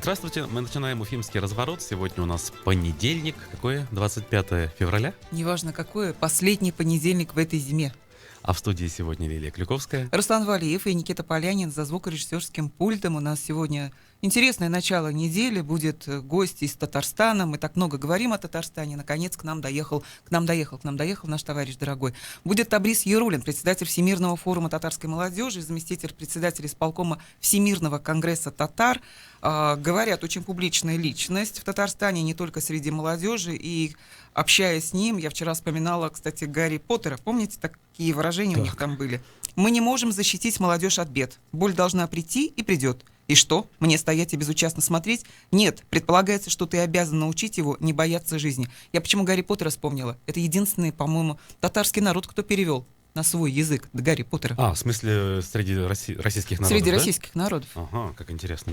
Здравствуйте, мы начинаем уфимский разворот. Сегодня у нас понедельник, какое? 25 февраля. Неважно какое, последний понедельник в этой зиме. А в студии сегодня Лилия Клюковская. Руслан Валиев и Никита Полянин за звукорежиссерским пультом. У нас сегодня интересное начало недели. Будет гость из Татарстана. Мы так много говорим о Татарстане. Наконец к нам доехал наш товарищ дорогой. Будет Табрис Ярулин, председатель Всемирного форума татарской молодежи, заместитель председателя исполкома Всемирного конгресса татар. Говорят, очень публичная личность в Татарстане, не только среди молодежи. И общаясь с ним, я вчера вспоминала, кстати, Гарри Поттера. Помните, такие выражения у них там были? Мы не можем защитить молодежь от бед. Боль должна прийти и придет. И что? Мне стоять и безучастно смотреть? Нет, предполагается, что ты обязан научить его не бояться жизни. Я почему Гарри Поттера вспомнила? Это единственный, по-моему, татарский народ, кто перевел на свой язык Гарри Поттера. В смысле, среди российских народов, Среди да? российских народов. Ага, как интересно.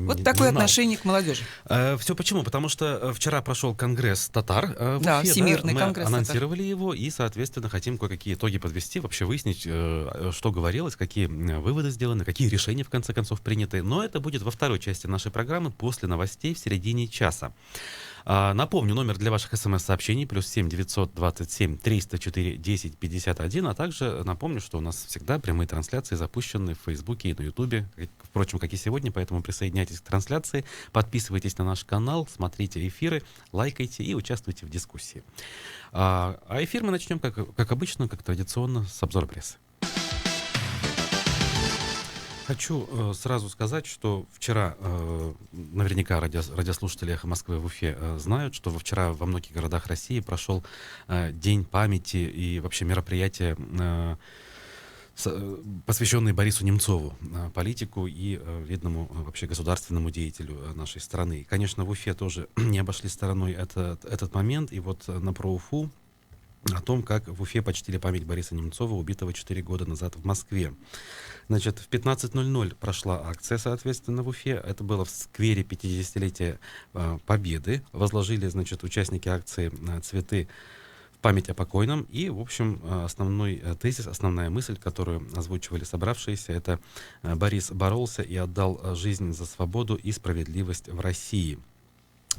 Вот такое отношение к молодежи. Все почему? Потому что вчера прошел конгресс татар в Да, Уфе, Всемирный мы конгресс анонсировали его и, соответственно, хотим кое-какие итоги подвести, вообще выяснить, что говорилось, какие выводы сделаны, какие решения, в конце концов, приняты. Но это будет во второй части нашей программы после новостей в середине часа. Напомню, номер для ваших смс-сообщений +7 927 304 1051, а также напомню, что у нас всегда прямые трансляции запущены в Фейсбуке и на Ютубе, впрочем, как и сегодня, поэтому присоединяйтесь к трансляции, подписывайтесь на наш канал, смотрите эфиры, лайкайте и участвуйте в дискуссии. А эфир мы начнем, как обычно, как традиционно, с обзора прессы. Хочу сразу сказать, что вчера, наверняка радиослушатели «Эхо Москвы» в Уфе знают, что вчера во многих городах России прошел День памяти и вообще мероприятие, посвященный Борису Немцову, политику и видному вообще государственному деятелю нашей страны. И, конечно, в Уфе тоже не обошли стороной этот момент. И вот на ПроУФУ о том, как в Уфе почтили память Бориса Немцова, убитого 4 года назад в Москве. Значит, в 15:00 прошла акция, соответственно, в Уфе. Это было в сквере 50-летия Победы. Возложили, значит, участники акции цветы в память о покойном. И, в общем, основной тезис, основная мысль, которую озвучивали собравшиеся, это «Борис боролся и отдал жизнь за свободу и справедливость в России».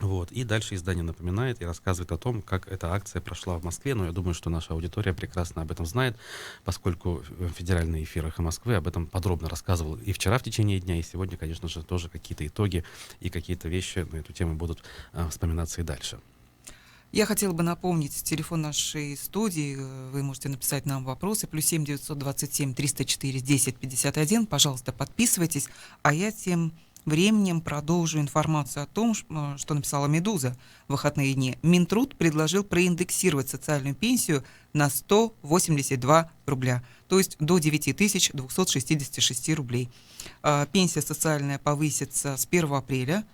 Вот. И дальше издание напоминает и рассказывает о том, как эта акция прошла в Москве. Но я думаю, что наша аудитория прекрасно об этом знает, поскольку федеральный эфир «Эхо Москвы» об этом подробно рассказывал и вчера в течение дня, и сегодня, конечно же, тоже какие-то итоги и какие-то вещи на эту тему будут вспоминаться и дальше. Я хотела бы напомнить телефон нашей студии. Вы можете написать нам вопросы. +7 927 304 1051. Пожалуйста, подписывайтесь. А я тем временем продолжу информацию о том, что написала «Медуза» в выходные дни. Минтруд предложил проиндексировать социальную пенсию на 182 рубля, то есть до 9266 рублей. Пенсия социальная повысится с 1 апреля.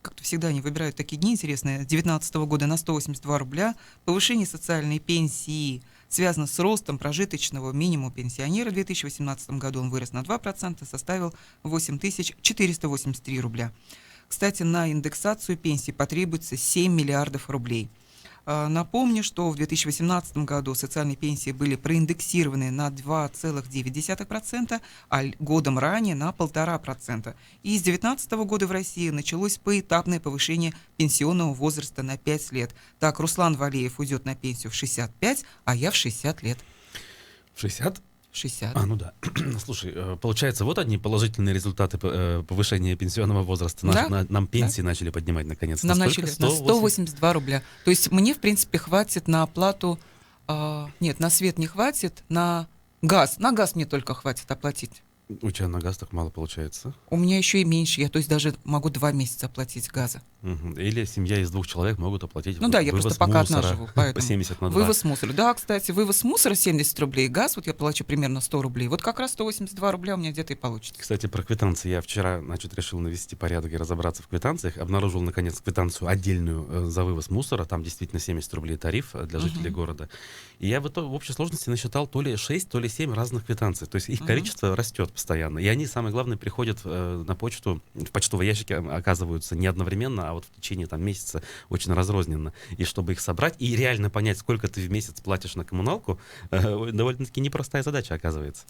Как-то всегда они выбирают такие дни интересные. 2019 года на 182 рубля. Повышение социальной пенсии связано с ростом прожиточного минимума пенсионера. В 2018 году он вырос на 2%, составил 8483 рубля. Кстати, на индексацию пенсии потребуется 7 миллиардов рублей. Напомню, что в 2018 году социальные пенсии были проиндексированы на 2,9%, а годом ранее на 1,5%. И с 2019 года в России началось поэтапное повышение пенсионного возраста на 5 лет. Так, Руслан Валиев уйдет на пенсию в 65, а я в 60 лет. В 60? 60. Ну да. Слушай, получается, вот одни положительные результаты повышения пенсионного возраста. Нам пенсии начали поднимать наконец-то. Нам начали на 182 рубля. То есть мне, в принципе, хватит на оплату... нет, на свет не хватит, на газ. На газ мне только хватит оплатить. У тебя на газ так мало получается? У меня еще и меньше. Я, то есть, даже могу 2 месяца оплатить газа. Или семья из 2 человек могут оплатить да, я просто пока одна живу, по 70 на 2. Вывоз мусора. Да, кстати, вывоз мусора 70 рублей, газ, вот я плачу примерно 100 рублей. Вот как раз 182 рубля у меня где-то и получится. Кстати, про квитанции. Я вчера, решил навести порядок и разобраться в квитанциях. Обнаружил, наконец, квитанцию отдельную за вывоз мусора. Там действительно 70 рублей тариф для жителей города. И я в общей сложности насчитал то ли 6, то ли 7 разных квитанций. То есть их количество растет постоянно. И они, самое главное, приходят на почту, в почтовые ящики оказываются не одновременно, а вот в течение месяца очень разрозненно. И чтобы их собрать и реально понять, сколько ты в месяц платишь на коммуналку, довольно-таки непростая задача оказывается.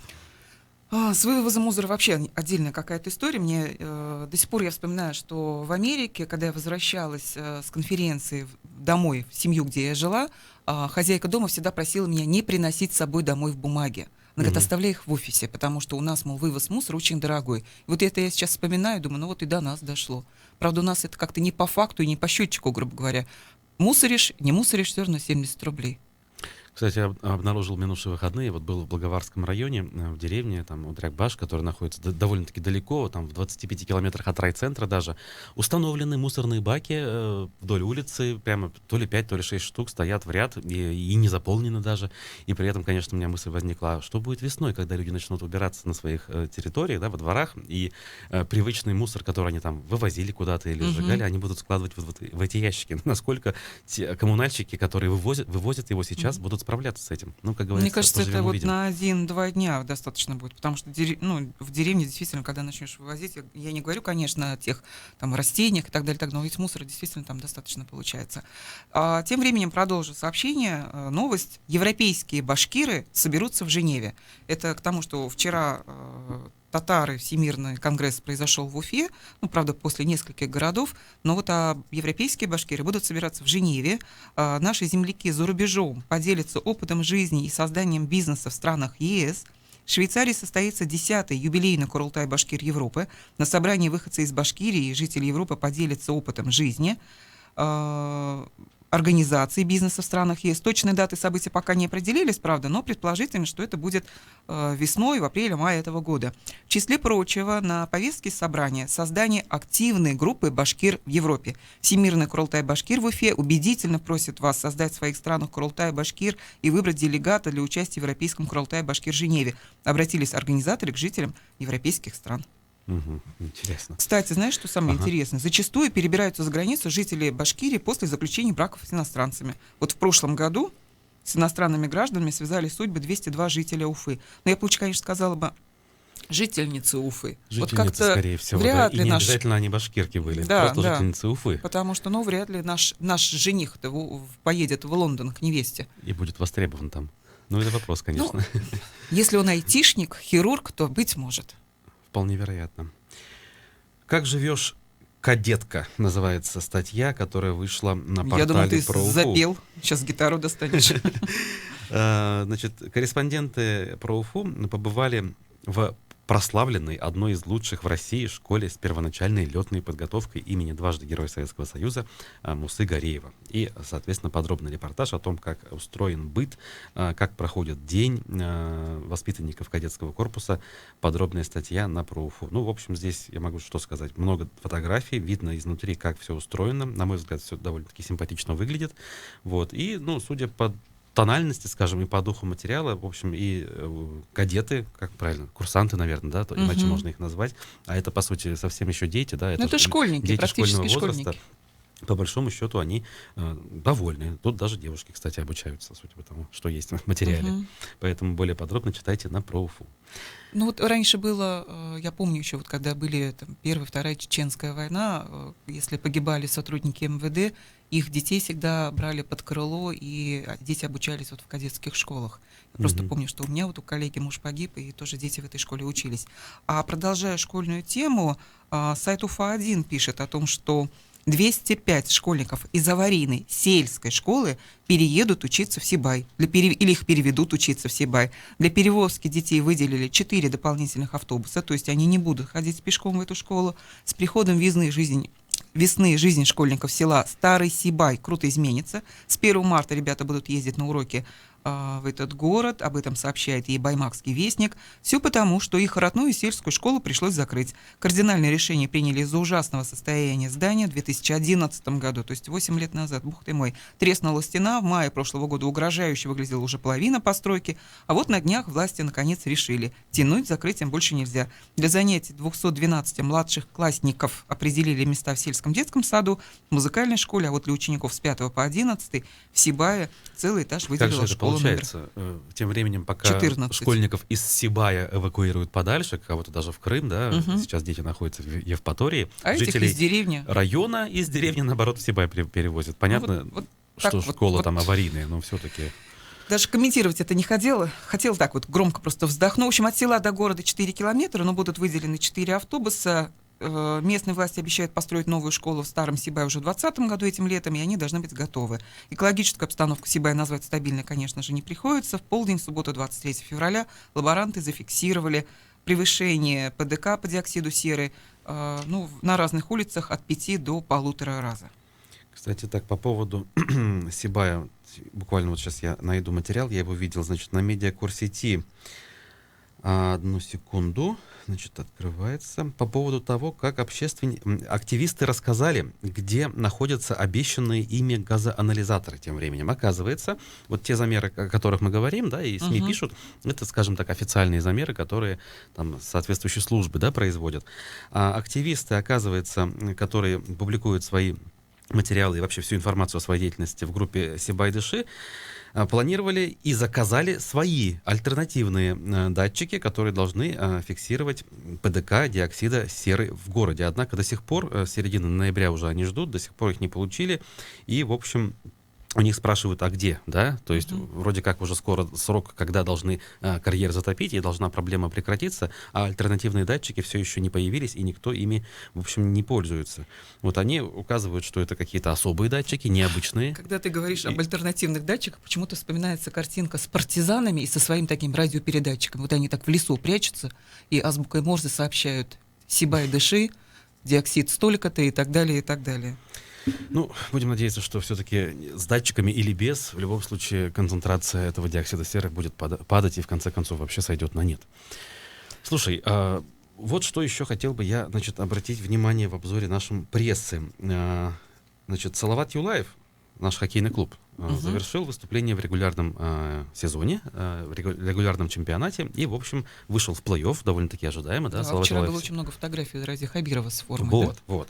С вывозом мусора вообще отдельная какая-то история. Мне до сих пор я вспоминаю, что в Америке, когда я возвращалась с конференции домой, в семью, где я жила, хозяйка дома всегда просила меня не приносить с собой домой в бумаге. Она говорит, Мгм. оставляй их в офисе, потому что у нас, мол, вывоз мусора очень дорогой. И вот это я сейчас вспоминаю, думаю, ну вот и до нас дошло. Правда, у нас это как-то не по факту и не по счетчику, грубо говоря. Мусоришь, не мусоришь, все равно 70 рублей. Кстати, обнаружил минувшие выходные, вот был в Благоварском районе, в деревне, там, Удрякбаш, который находится довольно-таки далеко, там, в 25 километрах от райцентра даже, установлены мусорные баки вдоль улицы, прямо то ли 5, то ли 6 штук стоят в ряд, и не заполнены даже. И при этом, конечно, у меня мысль возникла, а что будет весной, когда люди начнут убираться на своих территориях, да, во дворах, и привычный мусор, который они там вывозили куда-то или сжигали, они будут складывать вот в эти ящики. Насколько те коммунальщики, которые вывозят его сейчас, будут справляться с этим. Ну, как Мне говорится, кажется, это поживем, вот увидим. на 1-2 дня достаточно будет, потому что ну, в деревне действительно, когда начнешь вывозить, я не говорю, конечно, о тех там растениях и так далее, но ведь мусора действительно там достаточно получается. Тем временем продолжу сообщение. Новость. Европейские башкиры соберутся в Женеве. Это к тому, что вчера татары, Всемирный конгресс произошел в Уфе, ну, правда, после нескольких городов, но вот европейские башкиры будут собираться в Женеве. Наши земляки за рубежом поделятся опытом жизни и созданием бизнеса в странах ЕС. В Швейцарии состоится 10-й юбилейный Курултай Башкир Европы. На собрании выходцы из Башкирии и жители Европы поделятся опытом жизни, организации бизнеса в странах ЕС. Точные даты событий пока не определились, правда, но предположительно, что это будет весной, в апреле-мае этого года. В числе прочего, на повестке собрания создание активной группы башкир в Европе. Всемирный Курултай Башкир в Уфе убедительно просит вас создать в своих странах Курултай Башкир и выбрать делегата для участия в Европейском Курултай Башкир Женеве. Обратились организаторы к жителям европейских стран. Мгм. Интересно. Кстати, знаешь, что самое Ага. интересное? Зачастую перебираются за границу жители Башкирии после заключения браков с иностранцами. Вот в прошлом году с иностранными гражданами связали судьбы 202 жителя Уфы. Но я бы лучше, конечно, сказала бы жительницы Уфы. Вот Жительницы, как-то скорее всего, да. вряд И ли не наш... обязательно они башкирки были, Да, просто да. жительницы Уфы. Потому что, ну, вряд ли наш жених-то поедет в Лондон к невесте. И будет востребован там. Ну, это вопрос, Ну, конечно. если он айтишник, хирург, то быть может. Вполне вероятно. «Как живешь, кадетка» называется статья, которая вышла на Я думаю, портале ты про Уфу. запел. Сейчас гитару достанешь. Значит, корреспонденты про Уфу побывали в прославленной, одной из лучших в России школе с первоначальной летной подготовкой имени дважды Героя Советского Союза Мусы Гареева. И, соответственно, подробный репортаж о том, как устроен быт, как проходит день воспитанников кадетского корпуса. Подробная статья на про Уфу. Ну, в общем, здесь я могу что сказать. Много фотографий, видно изнутри, как все устроено. На мой взгляд, все довольно-таки симпатично выглядит. Вот. И, ну, судя по тональности, скажем, и по духу материала, в общем, и кадеты, как правильно, курсанты, наверное, да, иначе Мгм. можно их назвать, а это, по сути, совсем еще дети, да, Ну, это же школьники, дети практически школьного возраста. школьники. По большому счету они довольны. Тут даже девушки, кстати, обучаются, судя по тому, что есть в материале. Мгм. Поэтому более подробно читайте на про Уфу. Ну вот раньше было, я помню еще, вот когда были там, Первая, Вторая Чеченская война, если погибали сотрудники МВД, их детей всегда брали под крыло, и дети обучались вот в кадетских школах. Я просто Мгм. помню, что у меня вот у коллеги муж погиб, и тоже дети в этой школе учились. А продолжая школьную тему, сайт УФА-1 пишет о том, что 205 школьников из аварийной сельской школы переедут учиться в Сибай, или их переведут учиться в Сибай. Для перевозки детей выделили 4 дополнительных автобуса, то есть они не будут ходить пешком в эту школу. С приходом весны жизнь школьников села Старый Сибай круто изменится. С 1 марта ребята будут ездить на уроки в этот город, об этом сообщает и Баймакский вестник. Все потому, что их родную сельскую школу пришлось закрыть. Кардинальное решение приняли из-за ужасного состояния здания в 2011 году, то есть 8 лет назад, бог ты мой. Треснула стена, в мае прошлого года угрожающе выглядела уже половина постройки, а вот на днях власти наконец решили, тянуть закрытием больше нельзя. Для занятий 212 младших классников определили места в сельском детском саду, в музыкальной школе, а вот для учеников с 5 по 11 в Сибае целый этаж Как выделила же это школа номер получается? Тем временем, пока 14. школьников из Сибая эвакуируют подальше, кого-то даже в Крым, да, Мгм. сейчас дети находятся в Евпатории, А этих жителей из деревни. района из деревни, наоборот, в Сибай перевозят. Понятно, Вот что так вот, школа вот. там аварийная, но все-таки Даже комментировать это не хотела. Хотела так вот громко просто вздохнуть. В общем, от села до города 4 километра, но будут выделены 4 автобуса. Местные власти обещают построить новую школу в Старом Сибае уже в 2020 году, этим летом, и они должны быть готовы. Экологическую обстановку Сибая назвать стабильной, конечно же, не приходится. В полдень, в субботу, 23 февраля, лаборанты зафиксировали превышение ПДК по диоксиду серы на разных улицах от 5 до 1,5 раза. Кстати, так, по поводу Сибая, буквально вот сейчас я найду материал, я его видел, значит, на медиакурсети. Одну секунду, значит, открывается. По поводу того, как активисты рассказали, где находятся обещанные ими газоанализаторы тем временем. Оказывается, вот те замеры, о которых мы говорим, да, и СМИ пишут, это, скажем так, официальные замеры, которые там соответствующие службы, да, производят. А активисты, оказывается, которые публикуют свои материалы и вообще всю информацию о своей деятельности в группе Сибай-Дыши, планировали и заказали свои альтернативные датчики, которые должны фиксировать ПДК диоксида серы в городе. Однако до сих пор, с середины ноября уже они ждут, до сих пор их не получили. И, в общем, у них спрашивают, а где, да? То есть вроде как уже скоро срок, когда должны карьер затопить, и должна проблема прекратиться, а альтернативные датчики все еще не появились, и никто ими, в общем, не пользуется. Вот они указывают, что это какие-то особые датчики, необычные. Когда ты говоришь об альтернативных датчиках, почему-то вспоминается картинка с партизанами и со своим таким радиопередатчиком. Вот они так в лесу прячутся, и азбукой Морзе сообщают: Сибай, дыши, диоксид столько-то и так далее, и так далее. Ну, будем надеяться, что все-таки с датчиками или без, в любом случае концентрация этого диоксида серы будет падать и в конце концов вообще сойдет на нет. Слушай, вот что еще хотел бы я, значит, обратить внимание в обзоре нашем прессы. Значит, Салават Юлаев, наш хоккейный клуб, завершил выступление в регулярном сезоне, в регулярном чемпионате и, в общем, вышел в плей-офф, довольно-таки ожидаемо. Да, вчера было очень много фотографий Ради Хабирова с формой. Вот, вот.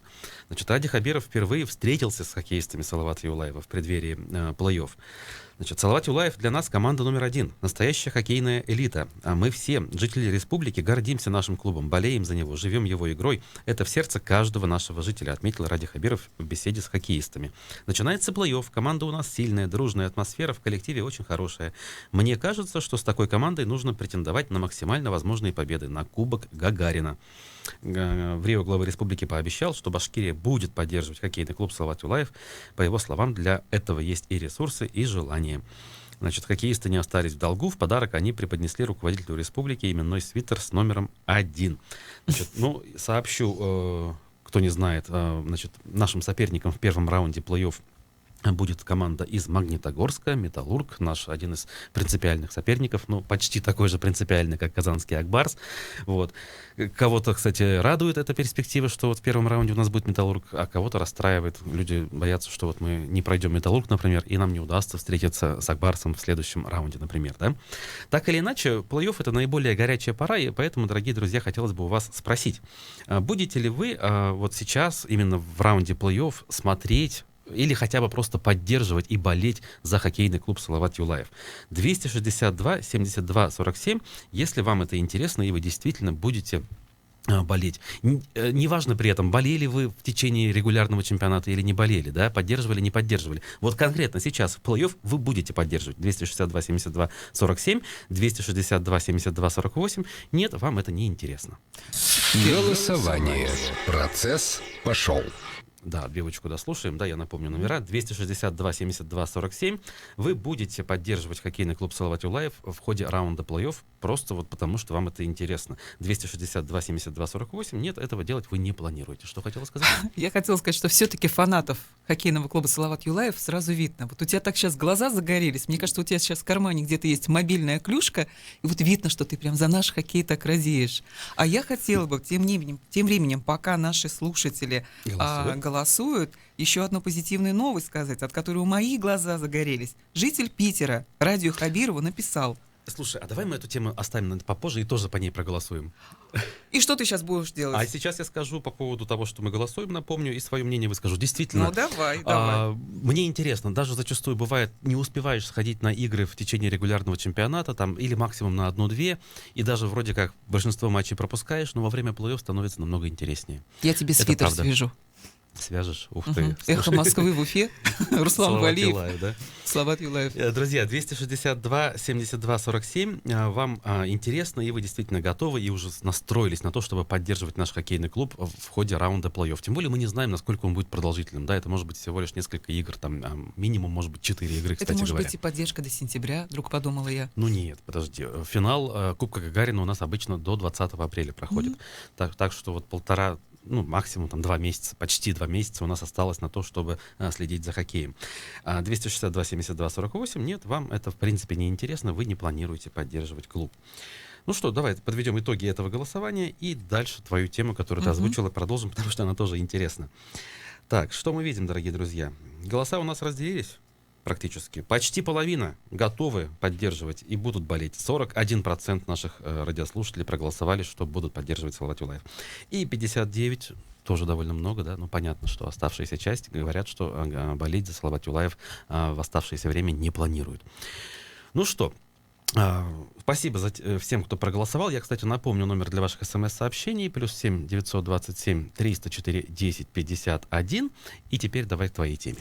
Значит, Ради Хабиров впервые встретился с хоккеистами Салавата Юлаева в преддверии плей-офф. Значит, Салават Юлаев для нас команда номер 1, настоящая хоккейная элита. А мы все, жители республики, гордимся нашим клубом, болеем за него, живем его игрой. Это в сердце каждого нашего жителя, отметил Ради Хабиров в беседе с хоккеистами. Начинается плей-офф, команда у нас сильная, дружная, атмосфера в коллективе очень хорошая. Мне кажется, что с такой командой нужно претендовать на максимально возможные победы, на Кубок Гагарина. В Рио глава республики пообещал, что Башкирия будет поддерживать хоккейный клуб Салават Юлаев. По его словам, для этого есть и ресурсы, и желание. Значит, хоккеисты не остались в долгу. В подарок они преподнесли руководителю республики именной свитер с номером 1. Значит, сообщу, кто не знает, значит, нашим соперникам в первом раунде плей-офф будет команда из Магнитогорска, Металлург, наш один из принципиальных соперников, почти такой же принципиальный, как казанский Акбарс. Вот. Кого-то, кстати, радует эта перспектива, что вот в первом раунде у нас будет Металлург, а кого-то расстраивает. Люди боятся, что вот мы не пройдем Металлург, например, и нам не удастся встретиться с Акбарсом в следующем раунде, например. Да? Так или иначе, плей-офф — это наиболее горячая пора, и поэтому, дорогие друзья, хотелось бы у вас спросить, будете ли вы вот сейчас, именно в раунде плей-офф, смотреть или хотя бы просто поддерживать и болеть за хоккейный клуб Салават Юлаев? 262 72 47, если вам это интересно и вы действительно будете болеть. Неважно при этом, болели вы в течение регулярного чемпионата или не болели, да, поддерживали, не поддерживали. Вот конкретно сейчас в плей-офф вы будете поддерживать. 262 72 47, 262 72 48. Нет, вам это не интересно. Голосование. Процесс пошел. Да, отбивочку дослушаем. Да, я напомню номера. 262 72 47. Вы будете поддерживать хоккейный клуб Салават Юлаев в ходе раунда плей-офф, просто вот потому, что вам это интересно. 262 72 48. Нет, этого делать вы не планируете. Что хотела сказать? Я хотела сказать, что все-таки фанатов хоккейного клуба Салават Юлаев сразу видно. Вот у тебя так сейчас глаза загорелись. Мне кажется, у тебя сейчас в кармане где-то есть мобильная клюшка, и вот видно, что ты прям за наш хоккей так радеешь. А я хотела бы тем временем, пока наши слушатели голосуют, еще одну позитивную новость сказать, от которой мои глаза загорелись. Житель Питера Радию Хабирову написал: Слушай, а давай мы эту тему оставим попозже и тоже по ней проголосуем. И что ты сейчас будешь делать? А сейчас я скажу по поводу того, что мы голосуем, напомню, и свое мнение выскажу. Действительно. Давай. Мне интересно, даже зачастую бывает, не успеваешь сходить на игры в течение регулярного чемпионата, там, или максимум на 1-2, и даже вроде как большинство матчей пропускаешь, но во время плей-офф становится намного интереснее. Я тебе свитер свяжу. Свяжешь? Ух ты. Эхо Слушай. Москвы в Уфе. Руслан Салават Валиев. Юлаев, да? Салават Юлаев. Друзья, 262-72-47, вам интересно, и вы действительно готовы, и уже настроились на то, чтобы поддерживать наш хоккейный клуб в ходе раунда плей-офф. Тем более мы не знаем, насколько он будет продолжительным. Да, это может быть всего лишь несколько игр, там минимум, может быть, 4 игры, кстати Это может говоря. быть и поддержка до сентября, вдруг подумала я. Ну нет, подожди. Финал Кубка Гагарина у нас обычно до 20 апреля проходит. Так что вот максимум 2 месяца, почти 2 месяца у нас осталось на то, чтобы следить за хоккеем. 262-72-48, нет, вам это в принципе не интересно, вы не планируете поддерживать клуб. Ну что, давай подведем итоги этого голосования и дальше твою тему, которую ты озвучила, продолжим, потому что она тоже интересна. Так, что мы видим, дорогие друзья? Голоса у нас разделились практически. Почти половина готовы поддерживать и будут болеть. 41% наших радиослушателей проголосовали, что будут поддерживать Салават Юлаев. И 59, тоже довольно много, да, ну понятно, что оставшаяся часть говорят, что болеть за Салават Юлаев в оставшееся время не планируют. Ну что, спасибо всем, кто проголосовал. Я, кстати, напомню номер для ваших смс-сообщений. +7 927 304 10 51. И теперь давай к твоей теме.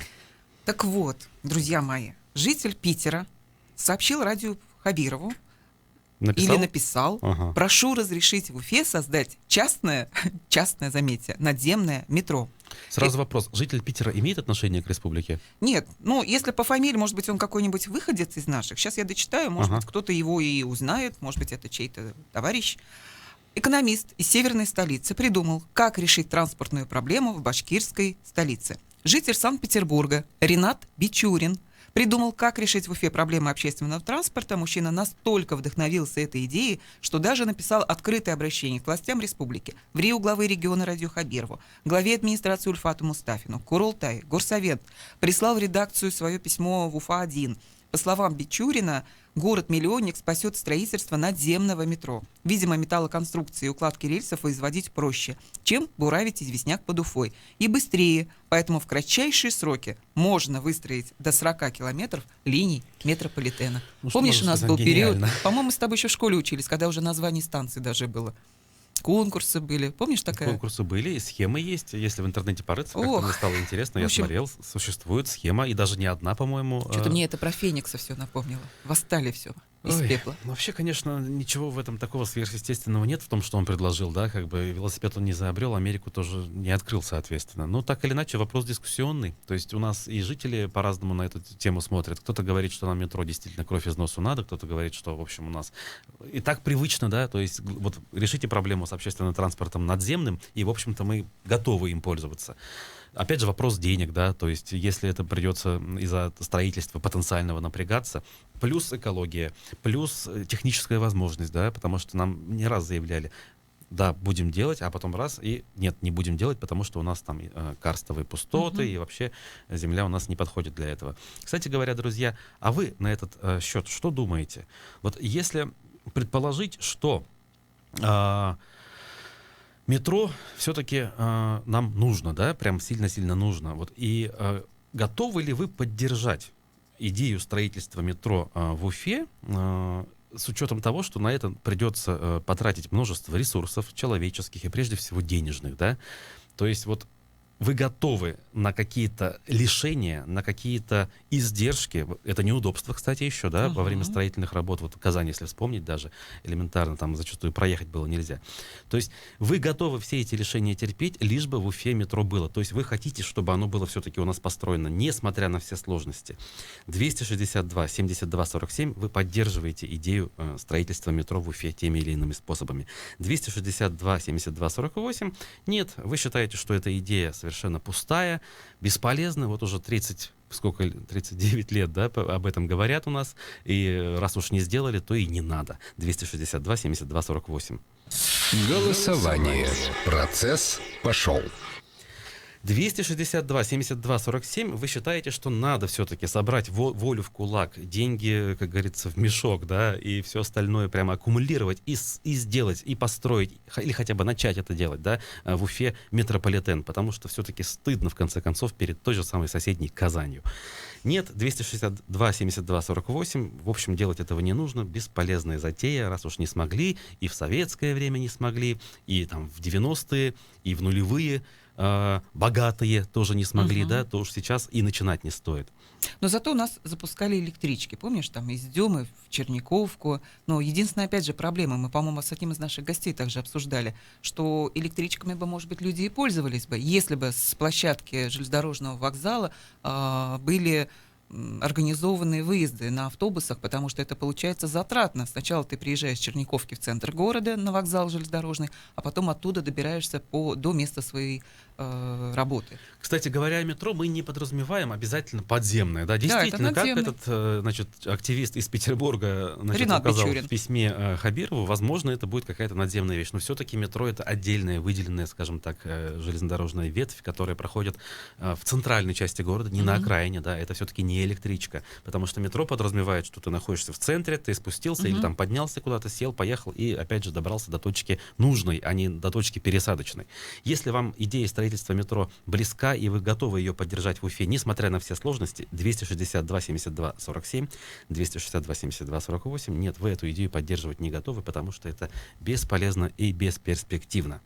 Так вот, друзья мои, житель Питера сообщил радио Хабирову, написал, прошу разрешить в Уфе создать частное, заметьте, надземное метро. Сразу вопрос, житель Питера имеет отношение к республике? Нет, если по фамилии, может быть, он какой-нибудь выходец из наших. Сейчас я дочитаю, может быть, кто-то его и узнает, может быть, это чей-то товарищ. Экономист из северной столицы придумал, как решить транспортную проблему в башкирской столице. Житель Санкт-Петербурга Ренат Бичурин придумал, как решить в Уфе проблемы общественного транспорта. Мужчина настолько вдохновился этой идеей, что даже написал открытое обращение к властям республики, в РИО главы региона Радио Хабирову, главе администрации Ульфату Мустафину, Курултай, Горсовет, прислал в редакцию свое письмо в Уфа-1. По словам Бичурина, город-миллионник спасет строительство надземного метро. Видимо, металлоконструкции и укладки рельсов производить проще, чем буравить известняк под Уфой. И быстрее, поэтому в кратчайшие сроки можно выстроить до 40 километров линий метрополитена. Помнишь, у нас был период, по-моему, мы с тобой еще в школе учились, когда уже название станции даже было. Конкурсы были. Помнишь такая? Конкурсы были, и схемы есть. Если в интернете порыться, как-то мне стало интересно, я смотрел, существует схема, и даже не одна, по-моему. Что-то мне это про Феникса все напомнило. Восстали все из пепла. Вообще, конечно, ничего в этом такого сверхъестественного нет в том, что он предложил, да, как бы велосипед он не изобрел, Америку тоже не открыл, соответственно. Но так или иначе вопрос дискуссионный. То есть у нас и жители по-разному на эту тему смотрят. Кто-то говорит, что нам метро действительно кровь из носу надо, кто-то говорит, что, в общем, у нас и так привычно, да, то есть вот решите проблему с общественным транспортом надземным, и, в общем-то, мы готовы им пользоваться. Опять же, вопрос денег, да, то есть если это придется из-за строительства потенциального напрягаться, плюс экология, плюс техническая возможность, да, потому что нам не раз заявляли, да, будем делать, а потом раз, и нет, не будем делать, потому что у нас там карстовые пустоты, и вообще земля у нас не подходит для этого. Кстати говоря, друзья, а вы на этот счет что думаете? Вот если предположить, что метро все-таки нам нужно, да, прям сильно-сильно нужно. Вот, и готовы ли вы поддержать идею строительства метро в Уфе с учетом того, что на это придется потратить множество ресурсов человеческих и прежде всего денежных, да? То есть вот вы готовы на какие-то лишения, на какие-то издержки, это неудобство, кстати, еще, да, во время строительных работ, вот в Казани, если вспомнить даже, элементарно, там зачастую проехать было нельзя. То есть вы готовы все эти лишения терпеть, лишь бы в Уфе метро было. То есть вы хотите, чтобы оно было все-таки у нас построено, несмотря на все сложности. 262-72-47, вы поддерживаете идею строительства метро в Уфе теми или иными способами. 262-72-48, нет, вы считаете, что эта идея совершенно пустая, бесполезна, вот уже 39 лет, да, об этом говорят у нас, и раз уж не сделали, то и не надо. 262-72-48. Голосование. Процесс пошел. 262-72-47, вы считаете, что надо все-таки собрать волю в кулак, деньги, как говорится, в мешок, да, и все остальное прямо аккумулировать и сделать, и построить, или хотя бы начать это делать, да, в Уфе метрополитен, потому что все-таки стыдно, в конце концов, перед той же самой соседней Казанью. Нет, 262-72-48, в общем, делать этого не нужно, бесполезная затея, раз уж не смогли, и в советское время не смогли, и там в 90-е, и в нулевые, богатые тоже не смогли, Мгм. да, то уж сейчас и начинать не стоит. Но зато у нас запускали электрички, помнишь, там из Демы в Черниковку. Но единственная, опять же, проблема, мы, по-моему, с одним из наших гостей также обсуждали, что электричками бы, может быть, люди и пользовались бы, если бы с площадки железнодорожного вокзала были организованные выезды на автобусах, потому что это получается затратно. Сначала ты приезжаешь с Черниковки в центр города на вокзал железнодорожный, а потом оттуда добираешься до места своей работы. Кстати говоря, о метро мы не подразумеваем обязательно подземное. Да, это действительно, как надземное. этот значит, активист из Петербурга Ренат указал Бичурин. в письме Хабирову, возможно, это будет какая-то надземная вещь. Но все-таки метро — это отдельная, выделенная, скажем так, железнодорожная ветвь, которая проходит в центральной части города, не на Мгм. окраине. Да, это все-таки не электричка. Потому что метро подразумевает, что ты находишься в центре, ты спустился или Мгм. там поднялся куда-то, сел, поехал и опять же добрался до точки нужной, а не до точки пересадочной. Если вам идея строительства метро близка и вы готовы ее поддержать в Уфе, несмотря на все сложности, 262 72 47, 262 72 48, нет, вы эту идею поддерживать не готовы, потому что это бесполезно и бесперспективно.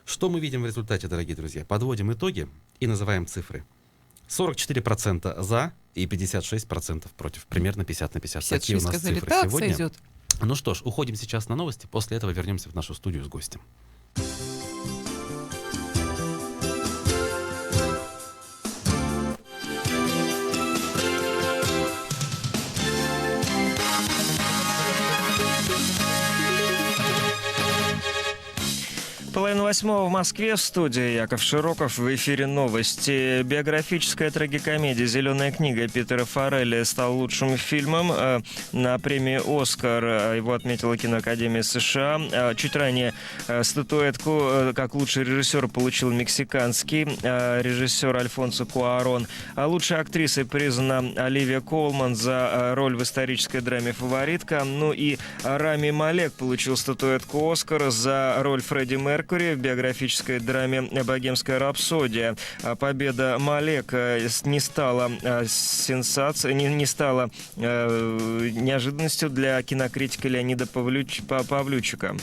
Что мы видим в результате, дорогие друзья? Подводим итоги и называем цифры. 44% за и 56% против. Примерно 50 на 50. Такие у 56 нас сказали, цифры так сегодня. сойдет. Ну что ж, уходим сейчас на новости. После этого вернемся в нашу студию с гостем. Половина восьмого в Москве, в студии Яков Широков, в эфире новости. Биографическая трагикомедия «Зеленая книга» Питера Фаррелли стал лучшим фильмом на премии «Оскар». Его отметила киноакадемия США. Чуть ранее статуэтку как лучший режиссер получил мексиканский режиссер Альфонсо Куарон. Лучшей актрисой признана Оливия Колман за роль в исторической драме «Фаворитка». Ну и Рами Малек получил статуэтку «Оскара» за роль Фредди Меркьюри в биографической драме «Богемская рапсодия». Победа Малек не стала сенсацией, не стала неожиданностью для кинокритика Леонида Павлючика.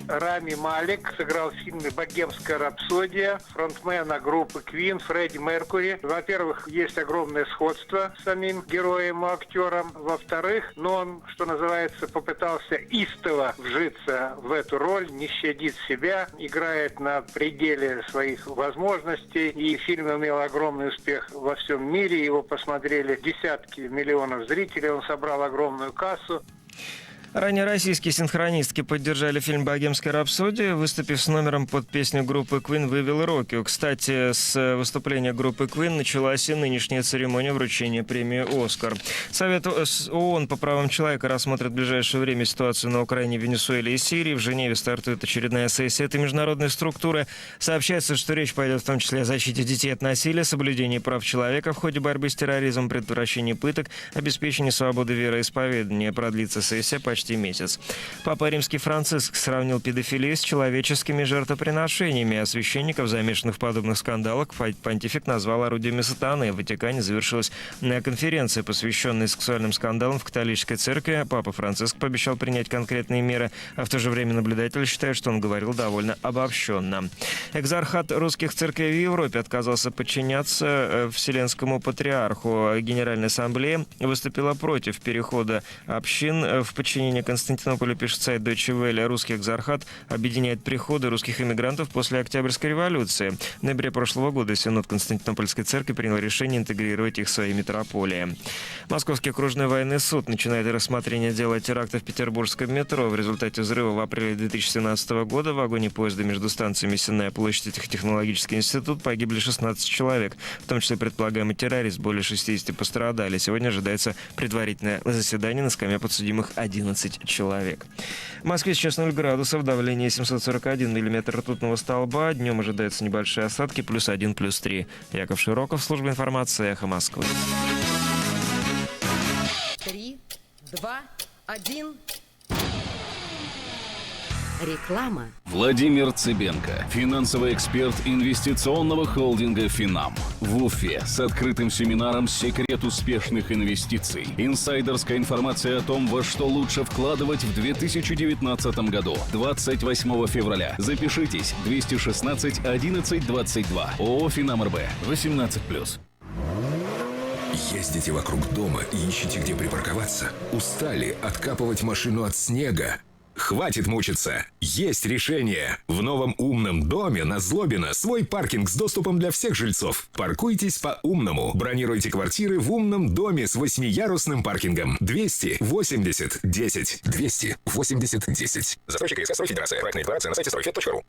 Рами Малек сыграл в фильме «Богемская рапсодия» фронтмена группы Queen Фредди Меркьюри. Во-первых, есть огромное сходство с самим героем и актером. Во-вторых, он, что называется, попытался истово вжиться в эту роль, не щадит себя, играет на пределе своих возможностей. И фильм имел огромный успех во всем мире. Его посмотрели десятки миллионов зрителей. Он собрал огромную кассу. Ранее российские синхронистки поддержали фильм «Богемская рапсодия», выступив с номером под песню группы Queen «We Will Rock You». Кстати, с выступления группы Queen началась и нынешняя церемония вручения премии «Оскар». Совет ООН по правам человека рассмотрит в ближайшее время ситуацию на Украине, Венесуэле и Сирии. В Женеве стартует очередная сессия этой международной структуры. Сообщается, что речь пойдет в том числе о защите детей от насилия, соблюдении прав человека в ходе борьбы с терроризмом, предотвращении пыток, обеспечении свободы вероисповедания. Продлится сессия почти месяц. Папа Римский Франциск сравнил педофилию с человеческими жертвоприношениями, а священников, замешанных в подобных скандалах, понтифик назвал орудиями сатаны. В Ватикане завершилась конференция, посвященная сексуальным скандалам в католической церкви. Папа Франциск пообещал принять конкретные меры, а в то же время наблюдатели считают, что он говорил довольно обобщенно. Экзархат русских церквей в Европе отказался подчиняться Вселенскому патриарху. Генеральная ассамблея выступила против перехода общин в подчинение Константинополю, пишет сайт Deutsche Welle. Русский экзархат объединяет приходы русских иммигрантов после Октябрьской революции. В ноябре прошлого года Синод Константинопольской церкви принял решение интегрировать их в свои митрополии. Московский окружной военный суд начинает рассмотрение дела теракта в петербургском метро. В результате взрыва в апреле 2017 года в вагоне поезда между станциями Сенная площадь и Технологический институт погибли 16 человек, в том числе предполагаемый террорист. Более 60 пострадали. Сегодня ожидается предварительное заседание, на скамье подсудимых 11 человек. В Москве сейчас 0 градусов, давление 741 миллиметр ртутного столба. Днем ожидаются небольшие осадки, +1, +3. Яков Широков, служба информации, Эхо Москвы. 3, 2, 1. Реклама. Владимир Цыбенко, финансовый эксперт инвестиционного холдинга «Финам». В Уфе с открытым семинаром «Секрет успешных инвестиций». Инсайдерская информация о том, во что лучше вкладывать в 2019 году. 28 февраля. Запишитесь. 216 11 22. ООО «Финам РБ». 18+. Ездите вокруг дома и ищете, где припарковаться? Устали откапывать машину от снега? Хватит мучиться! Есть решение! В новом умном доме на Злобина свой паркинг с доступом для всех жильцов. Паркуйтесь по-умному. Бронируйте квартиры в умном доме с 8-ярусным паркингом. 280 10. 280 10. Застройщик ИСК Стройфедерация. Проектная декларация на сайте стройфед.ру.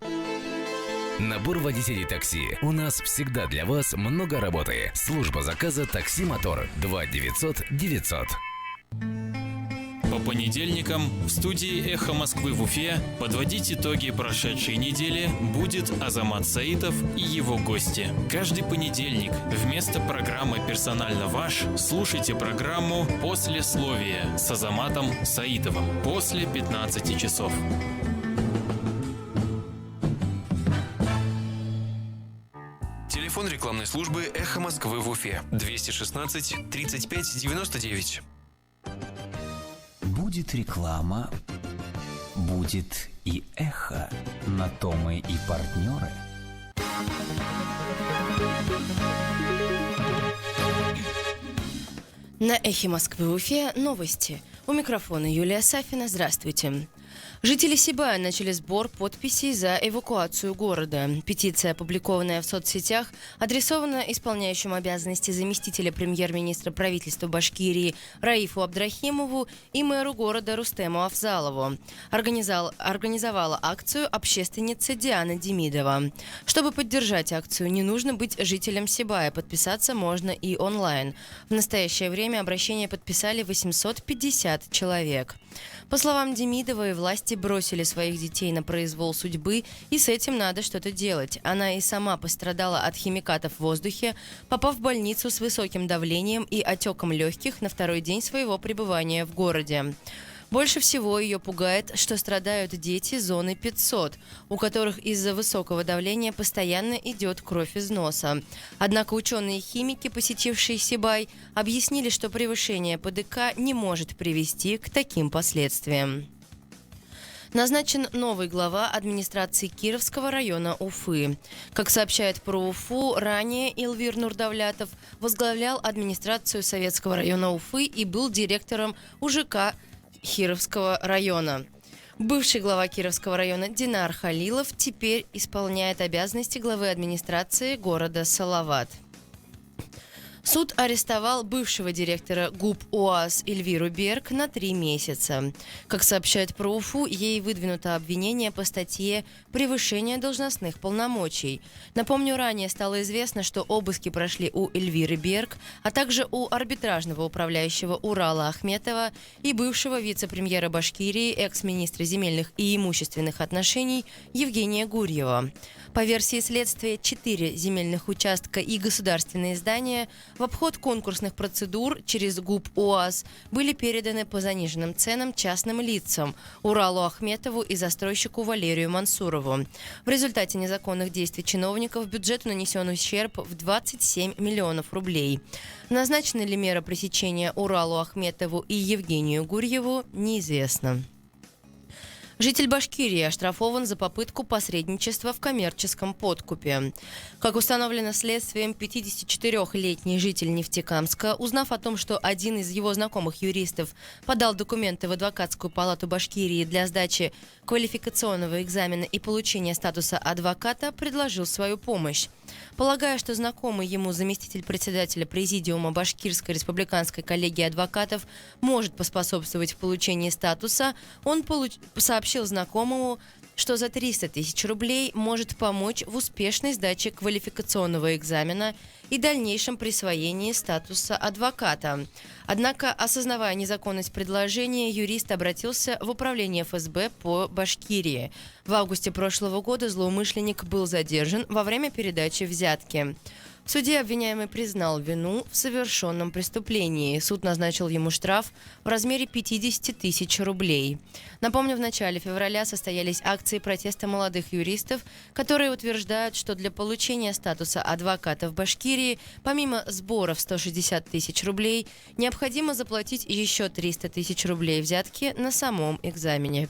Набор водителей такси. У нас всегда для вас много работы. Служба заказа «Такси Мотор». 2 900 900. По понедельникам в студии «Эхо Москвы» в Уфе подводить итоги прошедшей недели будет Азамат Саитов и его гости. Каждый понедельник вместо программы «Персонально ваш» слушайте программу «Послесловие» с Азаматом Саитовым после 15 часов. Телефон рекламной службы «Эхо Москвы» в Уфе. 216 35 99. Будет реклама, будет и эхо. На то мы и партнеры. На «Эхе Москвы» в Уфе новости. У микрофона Юлия Сафина. Здравствуйте. Жители Сибая начали сбор подписей за эвакуацию города. Петиция, опубликованная в соцсетях, адресована исполняющему обязанности заместителя премьер-министра правительства Башкирии Раифу Абдрахимову и мэру города Рустему Афзалову. Организовала акцию общественница Диана Демидова. Чтобы поддержать акцию, не нужно быть жителем Сибая, подписаться можно и онлайн. В настоящее время обращение подписали 850 человек. По словам Демидовой, власти бросили своих детей на произвол судьбы, и с этим надо что-то делать. Она и сама пострадала от химикатов в воздухе, попав в больницу с высоким давлением и отеком легких на второй день своего пребывания в городе. Больше всего ее пугает, что страдают дети зоны 500, у которых из-за высокого давления постоянно идет кровь из носа. Однако ученые-химики, посетившие Сибай, объяснили, что превышение ПДК не может привести к таким последствиям. Назначен новый глава администрации Кировского района Уфы. Как сообщает про Уфу, ранее Эльвир Нурдавлятов возглавлял администрацию Советского района Уфы и был директором УЖК Кировского района. Бывший глава Кировского района Динар Халилов теперь исполняет обязанности главы администрации города Салават. Суд арестовал бывшего директора ГУП УАЗ Эльвиру Берг на 3 месяца. Как сообщает про Уфу, ей выдвинуто обвинение по статье «Превышение должностных полномочий». Напомню, ранее стало известно, что обыски прошли у Эльвиры Берг, а также у арбитражного управляющего Урала Ахметова и бывшего вице-премьера Башкирии, экс-министра земельных и имущественных отношений Евгения Гурьева. По версии следствия, 4 земельных участка и государственные здания в обход конкурсных процедур через ГУП УАЗ были переданы по заниженным ценам частным лицам Уралу Ахметову и застройщику Валерию Мансурову. В результате незаконных действий чиновников бюджету нанесен ущерб в 27 миллионов рублей. Назначена ли мера пресечения Уралу Ахметову и Евгению Гурьеву, неизвестно. Житель Башкирии оштрафован за попытку посредничества в коммерческом подкупе. Как установлено следствием, 54-летний житель Нефтекамска, узнав о том, что один из его знакомых юристов подал документы в адвокатскую палату Башкирии для сдачи квалификационного экзамена и получения статуса адвоката, предложил свою помощь. Полагая, что знакомый ему заместитель председателя Президиума Башкирской республиканской коллегии адвокатов может поспособствовать в получении статуса, он сообщил знакомому, что за 300 тысяч рублей может помочь в успешной сдаче квалификационного экзамена и дальнейшем присвоении статуса адвоката. Однако, осознавая незаконность предложения, юрист обратился в управление ФСБ по Башкирии. В августе прошлого года злоумышленник был задержан во время передачи взятки. В суде обвиняемый признал вину в совершенном преступлении. Суд назначил ему штраф в размере 50 тысяч рублей. Напомню, в начале февраля состоялись акции протеста молодых юристов, которые утверждают, что для получения статуса адвоката в Башкирии, помимо сбора в 160 тысяч рублей, необходимо заплатить еще 300 тысяч рублей взятки на самом экзамене.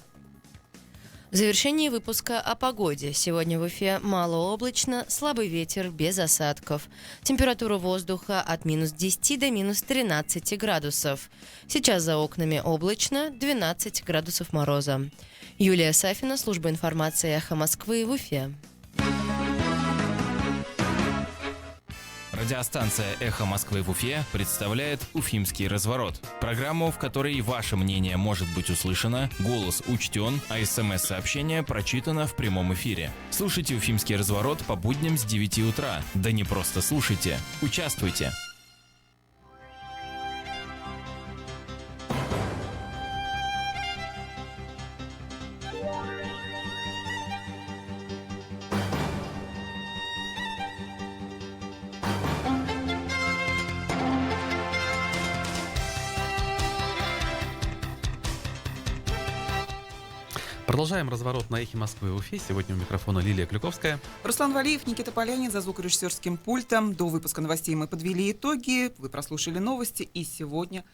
В завершении выпуска о погоде. Сегодня в Уфе малооблачно, слабый ветер без осадков. Температура воздуха от минус 10 до минус 13 градусов. Сейчас за окнами облачно, 12 градусов мороза. Юлия Сафина, служба информации «Эхо Москвы» в Уфе. Радиостанция «Эхо Москвы» в Уфе представляет «Уфимский разворот». Программу, в которой ваше мнение может быть услышано, голос учтен, а СМС-сообщение прочитано в прямом эфире. Слушайте «Уфимский разворот» по будням с 9 утра. Да не просто слушайте, участвуйте. Продолжаем разворот на «Эхе Москвы» в Уфе. Сегодня у микрофона Лилия Клюковская. Руслан Валиев, Никита Полянин за звукорежиссерским пультом. До выпуска новостей мы подвели итоги. Вы прослушали новости. И сегодня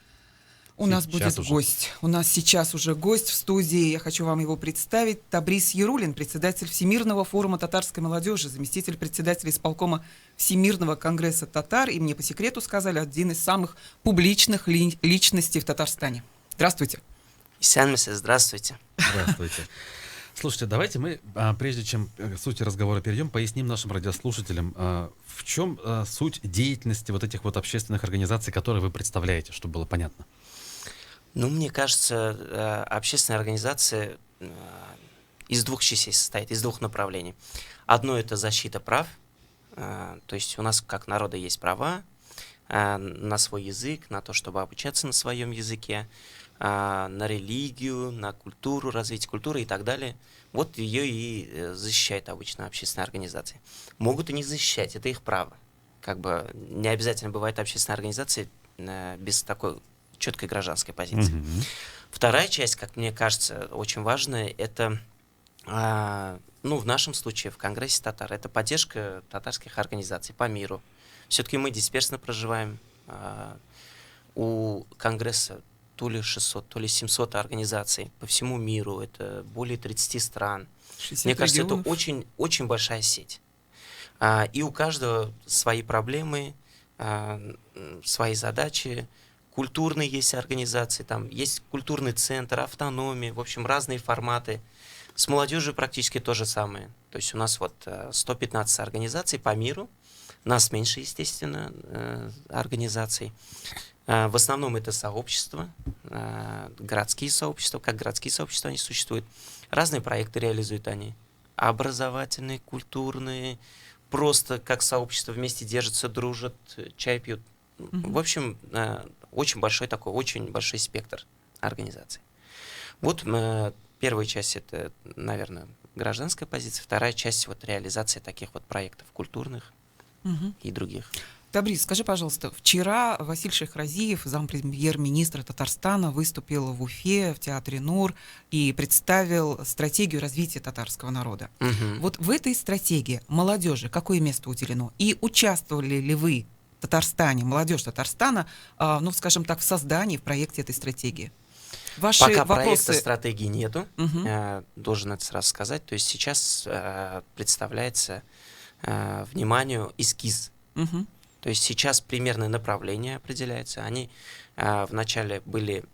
у нас будет гость. У нас сейчас уже гость в студии. Я хочу вам его представить. Табрис Ярулин, председатель Всемирного форума татарской молодежи, заместитель председателя исполкома Всемирного конгресса татар. И мне по секрету сказали, один из самых публичных личностей в Татарстане. Здравствуйте. Исянмесе, здравствуйте. Здравствуйте. Слушайте, давайте мы, прежде чем к сути разговора перейдем, поясним нашим радиослушателям, в чем суть деятельности вот этих вот общественных организаций, которые вы представляете, чтобы было понятно. Ну, мне кажется, общественная организация из двух частей состоит, из двух направлений. Одно — это защита прав, то есть у нас как народа есть права на свой язык, на то, чтобы обучаться на своем языке, на религию, на культуру, развитие культуры и так далее. Вот ее и защищает обычно общественные организации. Могут и не защищать, это их право. Как бы не обязательно бывает общественная организация без такой четкой гражданской позиции. Вторая часть, как мне кажется, очень важная, это, ну, в нашем случае, в Конгрессе татар, это поддержка татарских организаций по миру. Все-таки мы дисперсно проживаем. У Конгресса то ли 600, то ли 700 организаций по всему миру, это более 30 стран. Мне кажется, регионов. Это очень, очень большая сеть. И у каждого свои проблемы, свои задачи. Культурные есть организации, там есть культурный центр, автономия, в общем, разные форматы. С молодежью практически то же самое. То есть у нас вот 115 организаций по миру, нас меньше, естественно, организаций. В основном это сообщества, городские сообщества. Как городские сообщества они существуют. Разные проекты реализуют они. Образовательные, культурные. Просто как сообщество вместе держатся, дружат, чай пьют. В общем, очень большой такой, очень большой спектр организаций. Вот первая часть — это, наверное, гражданская позиция. Вторая часть — вот реализация таких вот проектов культурных и других. Табрис, скажи, пожалуйста, вчера Василь Шейхразиев, зампремьер-министра Татарстана, выступил в Уфе, в театре НУР и представил стратегию развития татарского народа. Вот в этой стратегии молодежи какое место уделено? И участвовали ли вы в Татарстане, молодежь Татарстана, ну, скажем так, в создании, в проекте этой стратегии? Ваши Пока вопросы... проекта стратегии нету, должен это сразу сказать. То есть сейчас представляется вниманию эскиз. То есть сейчас примерное направление определяется. Они вначале были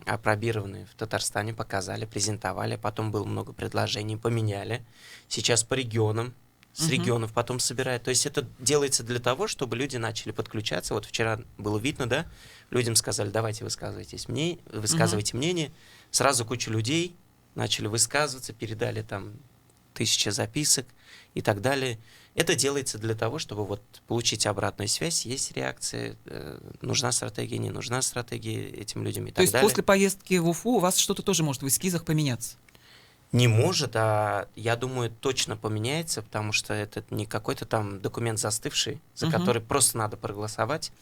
апробированы в Татарстане, показали, презентовали, потом было много предложений, поменяли. Сейчас по регионам, с регионов потом собирают. То есть это делается для того, чтобы люди начали подключаться. Вот вчера было видно, да, людям сказали, давайте высказывайте мнение. Сразу куча людей начали высказываться, передали там 1000 записок и так далее. Это делается для того, чтобы вот получить обратную связь, есть реакция, нужна стратегия, не нужна стратегия этим людям и так далее. То есть после поездки в Уфу у вас что-то тоже может в эскизах поменяться? Не может, а я думаю, точно поменяется, потому что это не какой-то там документ застывший, за который просто надо проголосовать.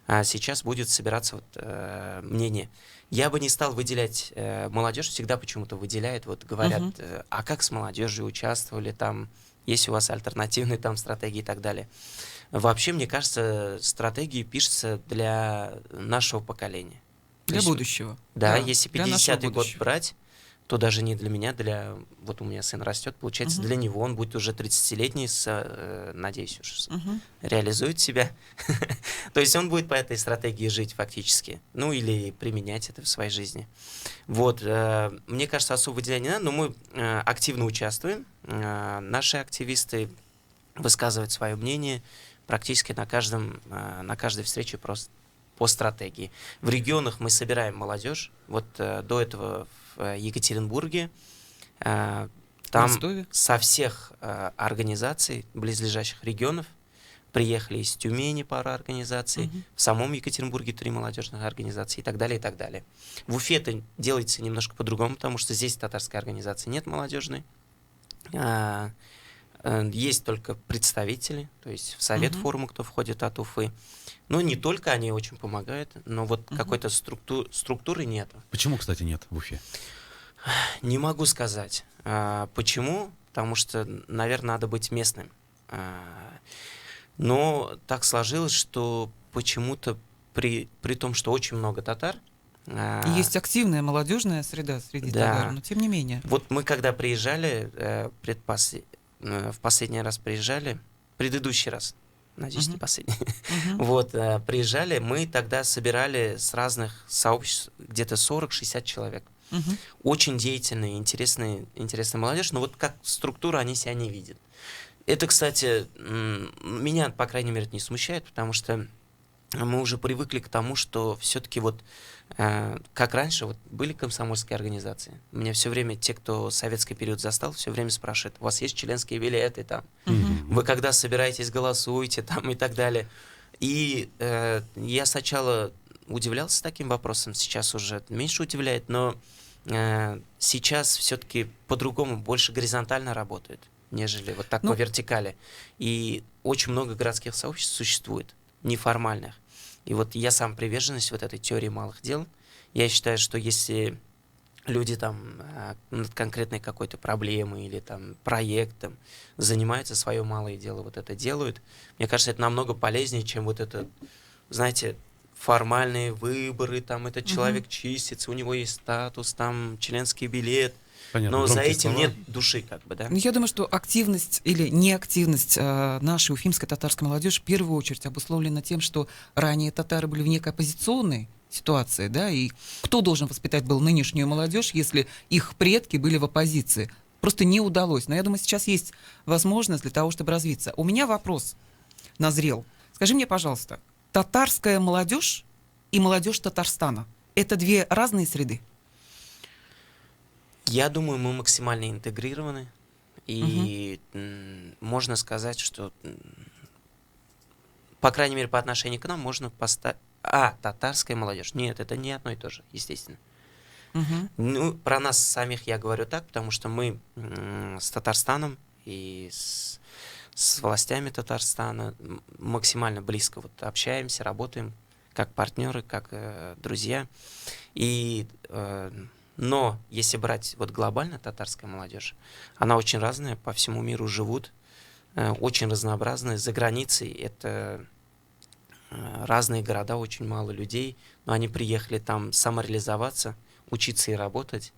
А сейчас будет собираться вот, мнение. Я бы не стал выделять молодежь, всегда почему-то выделяют, вот говорят, а как с молодежью участвовали, там, есть у вас альтернативные там стратегии и так далее. Вообще, мне кажется, стратегии пишутся для нашего поколения. Для будущего. Да, если 50-й год брать, то даже не для меня, вот у меня сын растет, получается, для него он будет уже 30-летний, надеюсь, уже реализует себя. То есть он будет по этой стратегии жить фактически, ну или применять это в своей жизни. Вот, мне кажется, особо выделять не надо, но мы активно участвуем, наши активисты высказывают свое мнение практически на каждой встрече просто по стратегии. В регионах мы собираем молодежь, вот до этого в Екатеринбурге, там со всех организаций близлежащих регионов приехали из Тюмени пара организаций, в самом Екатеринбурге 3 молодежных организации и так далее, и так далее. В Уфе это делается немножко по-другому, потому что здесь татарской организации нет молодежной. Есть только представители, то есть в совет форума, кто входит от Уфы. Но не только они очень помогают, но вот какой-то структуры нет. Почему, кстати, нет в Уфе? Не могу сказать. Почему? Потому что, наверное, надо быть местным. Но так сложилось, что почему-то при том, что очень много татар... Есть активная молодежная среда среди татар, но тем не менее. Вот мы когда приезжали, в последний раз приезжали, предыдущий раз, надеюсь, не последний, вот, приезжали, мы тогда собирали с разных сообществ где-то 40-60 человек. Очень деятельные, интересная молодежь, но вот как структура они себя не видят. Это, кстати, меня, по крайней мере, это не смущает, потому что мы уже привыкли к тому, что все-таки вот, как раньше, вот были комсомольские организации. Меня все время, те, кто советский период застал, все время спрашивают, у вас есть членские билеты там? Вы когда собираетесь, голосуете там и так далее. И я сначала удивлялся таким вопросом, сейчас уже меньше удивляет, но сейчас все-таки по-другому, больше горизонтально работают, нежели вот так по вертикали. И очень много городских сообществ существует, неформальных. И вот я сам приверженность вот этой теории малых дел. Я считаю, что если люди там над конкретной какой-то проблемой или там проектом занимаются, свое малое дело вот это делают, мне кажется, это намного полезнее, чем вот это, знаете, формальные выборы, там этот человек чистится, у него есть статус, там членский билет. Понятно, но за этим слова. Нет души, как бы, да? Я думаю, что активность или неактивность нашей уфимской татарской молодежи в первую очередь обусловлена тем, что ранее татары были в некой оппозиционной ситуации, да, и кто должен воспитать был нынешнюю молодежь, если их предки были в оппозиции? Просто не удалось. Но я думаю, сейчас есть возможность для того, чтобы развиться. У меня вопрос назрел. Скажи мне, пожалуйста, татарская молодежь и молодежь Татарстана — это две разные среды? Я думаю, мы максимально интегрированы, и можно сказать, что, по крайней мере, по отношению к нам можно поставить... татарская молодежь. Нет, это не одно и то же, естественно. Ну, про нас самих я говорю так, потому что мы с Татарстаном и с властями Татарстана максимально близко вот общаемся, работаем как партнеры, как друзья. Но если брать вот глобально татарская молодежь, она очень разная, по всему миру живут, очень разнообразная. За границей это разные города, очень мало людей, но они приехали там самореализоваться, учиться и работать.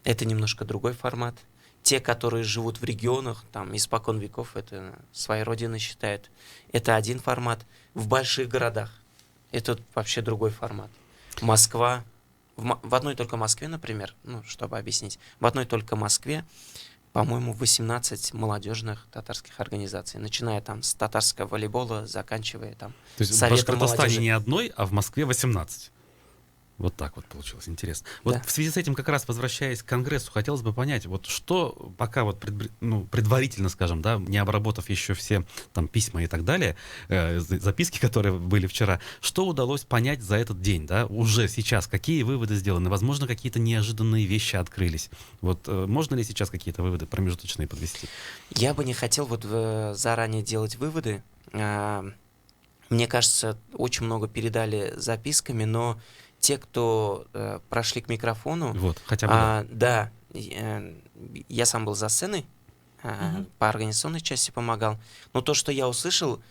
Это немножко другой формат. Те, которые живут в регионах, там испокон веков, это своей родиной считают, это один формат. В больших городах это вообще другой формат. Москва. В одной только Москве, например, ну, чтобы объяснить, в одной только Москве, по-моему, 18 молодежных татарских организаций, начиная там с татарского волейбола, заканчивая там То есть советом в Башкортостане молодежи. не одной, а в Москве 18? Вот так вот получилось, интересно. Вот Да. в связи с этим, как раз возвращаясь к Конгрессу, хотелось бы понять, вот что пока вот предварительно, скажем, да, не обработав еще все там письма и так далее, записки, которые были вчера, что удалось понять за этот день, да, уже сейчас, какие выводы сделаны, возможно, какие-то неожиданные вещи открылись. Вот можно ли сейчас какие-то выводы промежуточные подвести? Я бы не хотел вот заранее делать выводы. Мне кажется, очень много передали записками, но те, кто прошли к микрофону, Вот, хотя бы да, я сам был за сценой, по организационной части помогал. Но то, что я услышал,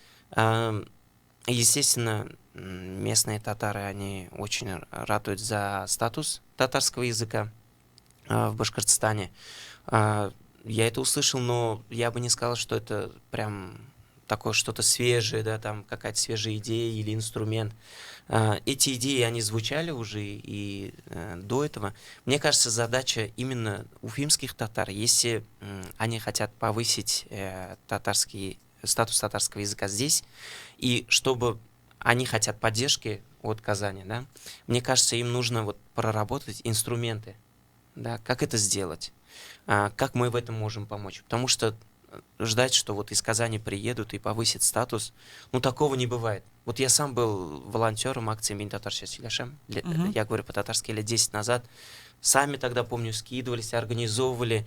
естественно, местные татары, они очень ратуют за статус татарского языка в Башкортостане. Я это услышал, но я бы не сказал, что это прям такое что-то свежее, да, там какая-то свежая идея или инструмент. Эти идеи, они звучали уже и до этого. Мне кажется, задача именно уфимских татар, если они хотят повысить статус татарского языка здесь, и чтобы они хотят поддержки от Казани, да, мне кажется, им нужно вот проработать инструменты, да, как это сделать, как мы в этом можем помочь. Потому что ждать, что вот из Казани приедут и повысят статус, ну, такого не бывает. Вот я сам был волонтером акции «Мин татарша сөйлешем», я говорю по-татарски, лет 10 назад. Сами тогда, помню, скидывались, организовывали.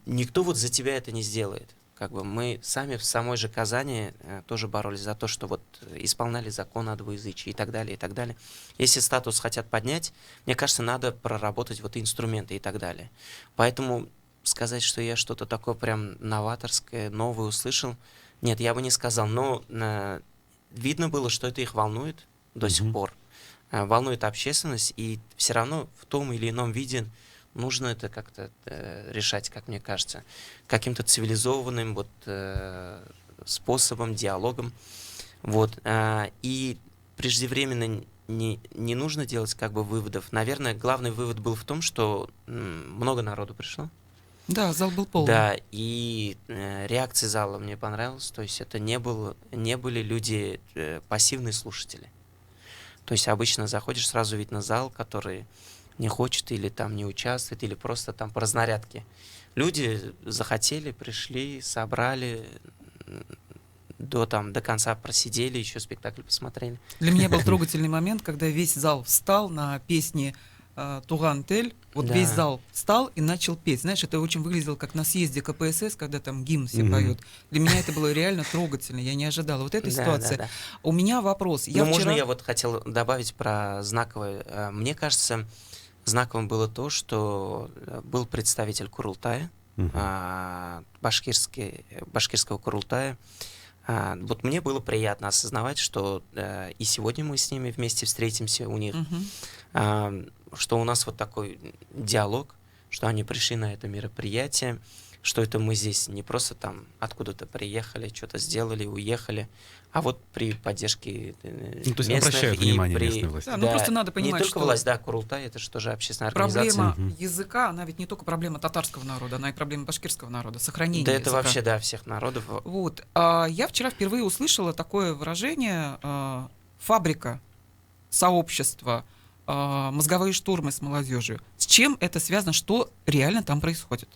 Никто вот за тебя это не сделает. Как бы мы сами в самой же Казани тоже боролись за то, что вот исполняли закон о двуязычии и так далее, и так далее. Если статус хотят поднять, мне кажется, надо проработать вот инструменты и так далее. Поэтому сказать, что я что-то такое прям новаторское, новое услышал, нет, я бы не сказал. Но видно было, что это их волнует до сих пор. Волнует общественность, и все равно в том или ином виде нужно это как-то решать, как мне кажется, каким-то цивилизованным вот, способом, диалогом. Вот. И преждевременно не нужно делать как бы выводов. Наверное, главный вывод был в том, что много народу пришло. Да, зал был полный. Да, и реакция зала мне понравилась. То есть это не были люди пассивные слушатели. То есть обычно заходишь, сразу видно зал, который не хочет или там не участвует, или просто там по разнарядке. Люди захотели, пришли, собрали, до конца просидели, еще спектакль посмотрели. Для меня был трогательный момент, когда весь зал встал на песни «Туган Тель». Вот Да. весь зал встал и начал петь. Знаешь, это очень выглядело как на съезде КПСС, когда там гимн все поют. Для меня это было реально трогательно. Я не ожидала вот этой ситуации. Да. У меня вопрос. Можно я вот хотел добавить про знаковое? Мне кажется, знаковым было то, что был представитель Курултая, башкирского Курултая. Вот мне было приятно осознавать, что и сегодня мы с ними вместе встретимся у них, что у нас вот такой диалог, что они пришли на это мероприятие, что это мы здесь не просто там откуда-то приехали, что-то сделали, уехали, а вот при поддержке то есть местных обращают внимание местной власти. Да, ну просто надо понимать, не только что власть, да, Курултай, это же тоже общественная организация. проблема языка, она ведь не только проблема татарского народа, она и проблема башкирского народа, сохранение Да, языка. это вообще, да, всех народов. Вот. Я вчера впервые услышала такое выражение «фабрика», «сообщество», «мозговые штурмы с молодежью». С чем это связано? Что реально там происходит?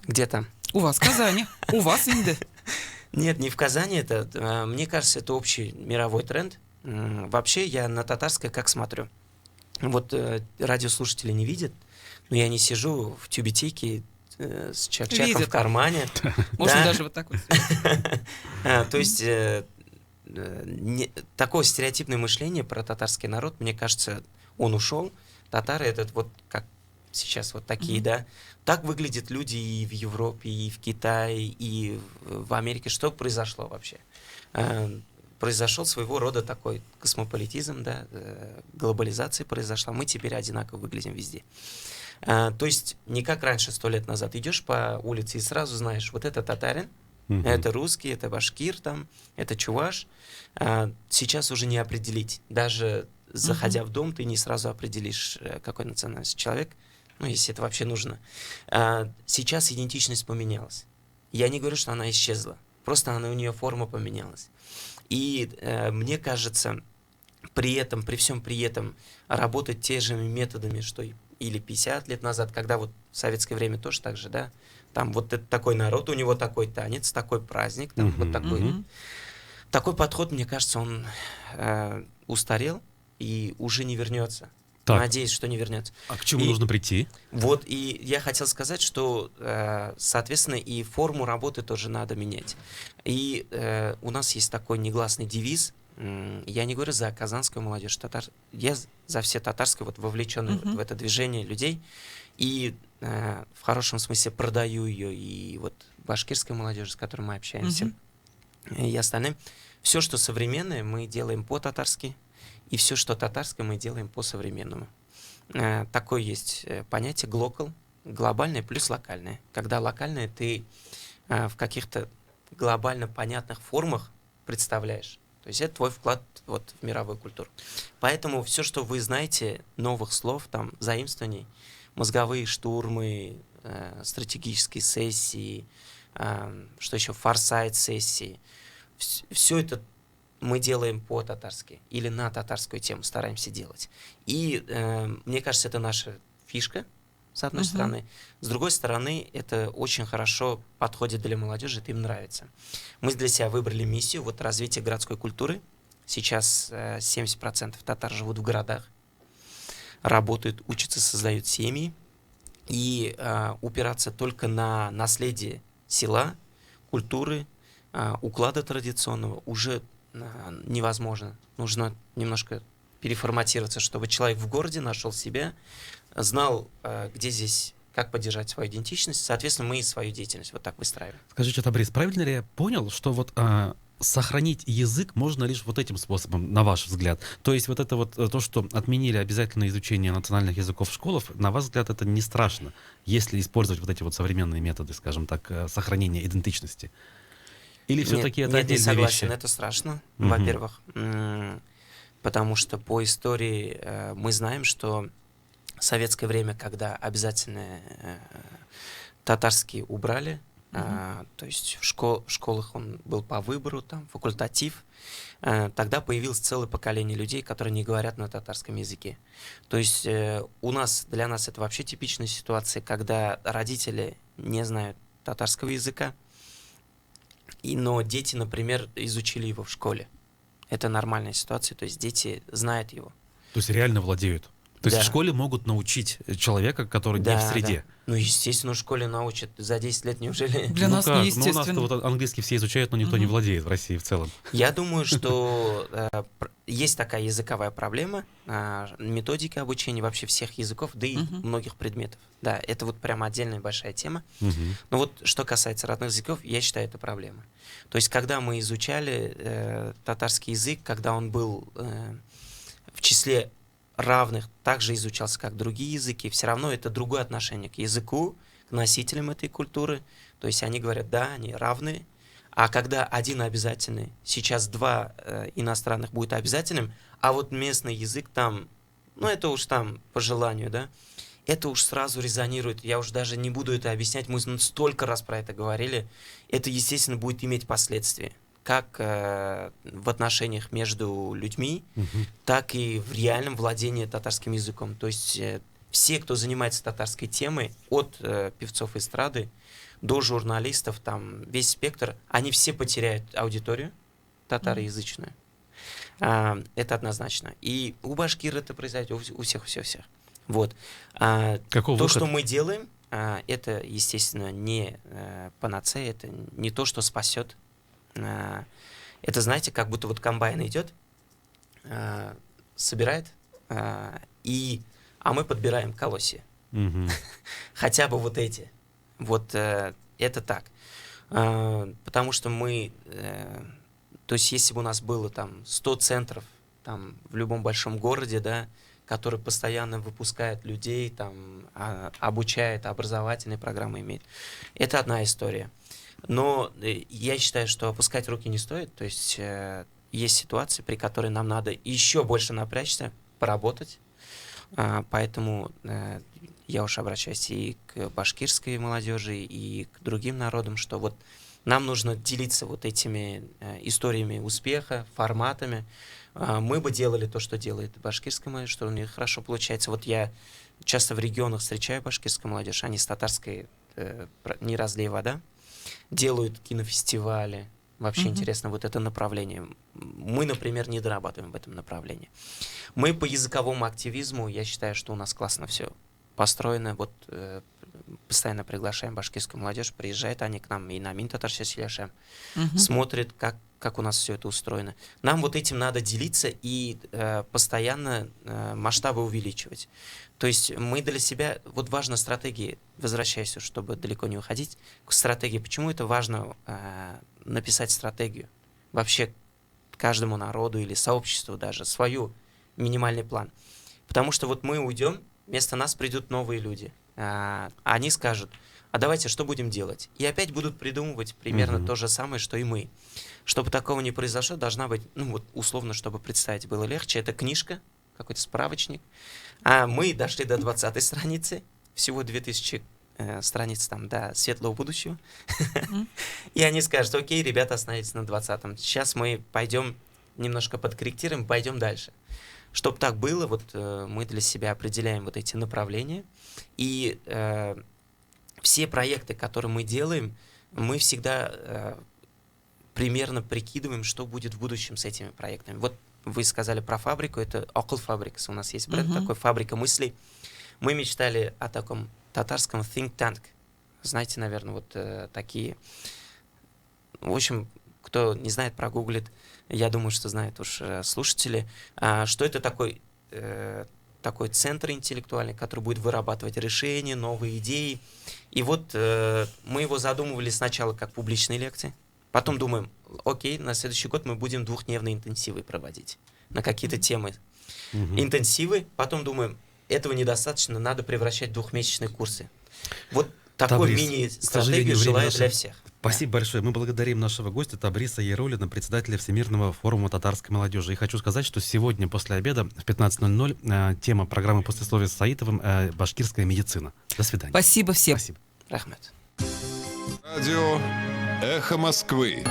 Где там? У вас в Казани. У вас Инде. Нет, не в Казани. Это, мне кажется, это общий мировой тренд. Вообще, я на татарское как смотрю. Вот радиослушатели не видят, но я не сижу в тюбетейке с чак-чаком в кармане. Можно даже вот так вот. То есть такое стереотипное мышление про татарский народ, мне кажется, он ушел. Татары это вот как сейчас вот такие, да. Так выглядят люди и в Европе, и в Китае, и в Америке. Что произошло вообще? Произошел своего рода такой космополитизм, да, глобализация произошла. Мы теперь одинаково выглядим везде. То есть не как раньше, 100 лет назад, идешь по улице и сразу знаешь, вот это татарин, это русский, это башкир, там, это чуваш. Сейчас уже не определить. Даже заходя в дом, ты не сразу определишь, какой национальности человек. Ну, если это вообще нужно. Сейчас идентичность поменялась. Я не говорю, что она исчезла. Просто у нее форма поменялась. И мне кажется, при всем при этом работать те же методами, что или 50 лет назад, когда вот в советское время тоже так же, да, там вот это такой народ, у него такой танец, такой праздник, там вот такой. Такой подход, мне кажется, он устарел и уже не вернется. Так. Надеюсь, что не вернется. А к чему нужно прийти? Вот, и я хотел сказать, что, соответственно, и форму работы тоже надо менять. И у нас есть такой негласный девиз. Я не говорю за казанскую молодежь, я за все татарские, вот вовлеченные в это движение людей. И в хорошем смысле продаю ее и вот башкирской молодежи, с которой мы общаемся, и остальным. Все, что современное, мы делаем по-татарски, и все, что татарское, мы делаем по-современному. Такое есть понятие глокал, глобальное плюс локальное. Когда локальное ты в каких-то глобально понятных формах представляешь. То есть это твой вклад вот в мировую культуру. Поэтому все, что вы знаете, новых слов, там, заимствований, мозговые штурмы, стратегические сессии, что еще, форсайт-сессии, все это мы делаем по-татарски или на татарскую тему стараемся делать. И мне кажется, это наша фишка, с одной стороны. С другой стороны, это очень хорошо подходит для молодежи, это им нравится. Мы для себя выбрали миссию вот развития городской культуры. Сейчас 70% татар живут в городах, работают, учатся, создают семьи. И упираться только на наследие села, культуры, уклада традиционного уже невозможно. Нужно немножко переформатироваться, чтобы человек в городе нашел себя, знал, где здесь, как поддержать свою идентичность. Соответственно, мы и свою деятельность вот так выстраиваем. Скажите, Табрис, правильно ли я понял, что вот сохранить язык можно лишь вот этим способом, на ваш взгляд? То есть вот это вот то, что отменили обязательное изучение национальных языков в школах, на ваш взгляд, это не страшно, если использовать вот эти вот современные методы, скажем так, сохранения идентичности? Или все-таки это Нет, не отдельные согласен, вещи? это страшно, во-первых, потому что по истории мы знаем, что в советское время, когда обязательно татарский убрали, то есть в школах он был по выбору, там факультатив, тогда появилось целое поколение людей, которые не говорят на татарском языке. То есть для нас это вообще типичная ситуация, когда родители не знают татарского языка, но дети, например, изучили его в школе. Это нормальная ситуация, то есть дети знают его. То есть реально владеют? То есть Да. в школе могут научить человека, который не в среде? Да. Ну, естественно, в школе научат. За 10 лет неужели... Для нас как? неестественно. Ну, у нас вот английский все изучают, но никто не владеет в России в целом. Я думаю, что есть такая языковая проблема, методика обучения вообще всех языков, да и многих предметов. Да, это вот прям отдельная большая тема. Но вот что касается родных языков, я считаю, это проблема. То есть, когда мы изучали татарский язык, когда он был в числе равных, также изучался, как другие языки, все равно это другое отношение к языку, к носителям этой культуры. То есть они говорят, да, они равны, а когда один обязательный, сейчас два иностранных будет обязательным, а вот местный язык там, ну это уж там по желанию, да, это уж сразу резонирует, я уж даже не буду это объяснять, мы столько раз про это говорили, это, естественно, будет иметь последствия. Как в отношениях между людьми, так и в реальном владении татарским языком. То есть все, кто занимается татарской темой, от певцов эстрады до журналистов, там весь спектр, они все потеряют аудиторию татароязычную. Это однозначно. И у башкир это произойдет, у всех. Вот. То, что мы делаем, это, естественно, не панацея, это не то, что спасет. Это, знаете, как будто вот комбайн идет, собирает, а мы подбираем колосья. Хотя бы вот эти. Вот это так. Потому что мы... То есть если бы у нас было там 100 центров там, в любом большом городе, да, которые постоянно выпускают людей, там, обучают, образовательные программы имеют, это одна история. Но я считаю, что опускать руки не стоит. То есть есть ситуации, при которой нам надо еще больше напрячься, поработать. Поэтому я уж обращаюсь и к башкирской молодежи, и к другим народам, что вот Нам нужно делиться вот этими историями успеха, форматами. Мы бы делали то, что делает башкирская молодежь, что у них хорошо получается. Вот я часто в регионах встречаю башкирскую молодежь, они с татарской «Не разлей вода» делают кинофестивали. Вообще интересно вот это направление. Мы, например, не дорабатываем в этом направлении. Мы по языковому активизму, я считаю, что у нас классно все построено. Вот постоянно приглашаем башкирскую молодежь, приезжают они к нам и на Мин Татарша Селяшем, смотрят, как у нас все это устроено. Нам вот этим надо делиться и постоянно масштабы увеличивать. То есть мы для себя, вот важна стратегия, возвращаясь, чтобы далеко не уходить, к стратегии. Почему это важно написать стратегию? Вообще каждому народу или сообществу даже свою минимальный план. Потому что вот мы уйдем, вместо нас придут новые люди. Они скажут, а давайте что будем делать? И опять будут придумывать примерно то же самое, что и мы. Чтобы такого не произошло, должна быть, ну вот условно, чтобы представить было легче, это книжка, какой-то справочник. А мы дошли до 20-й страницы, всего 2000 страниц там до светлого будущего. И они скажут, окей, ребята, остановитесь на 20-м. Сейчас мы пойдем немножко подкорректируем, пойдем дальше. Чтобы так было, вот мы для себя определяем вот эти направления. И все проекты, которые мы делаем, мы всегда примерно прикидываем, что будет в будущем с этими проектами. Вот вы сказали про фабрику, это Окл Фабрикс, у нас есть бренд такой, фабрика мыслей. Мы мечтали о таком татарском think tank. Знаете, наверное, вот такие... В общем, кто не знает, прогуглит. Я думаю, что знают уж слушатели. Что это такой центр интеллектуальный, который будет вырабатывать решения, новые идеи. И вот мы его задумывали сначала как публичные лекции. Потом думаем, окей, на следующий год мы будем 2-дневные интенсивы проводить на какие-то темы. Интенсивы. Потом думаем, этого недостаточно, надо превращать в 2-месячные курсы. Вот такой мини-стратегию желаю для всех. Спасибо большое. Мы благодарим нашего гостя Табриса Ярулина, председателя Всемирного форума татарской молодежи. И хочу сказать, что сегодня после обеда в 15:00 тема программы «Послесловие с Саитовым» «Башкирская медицина». До свидания. Спасибо всем. Спасибо. Рахмет. Радио «Эхо Москвы».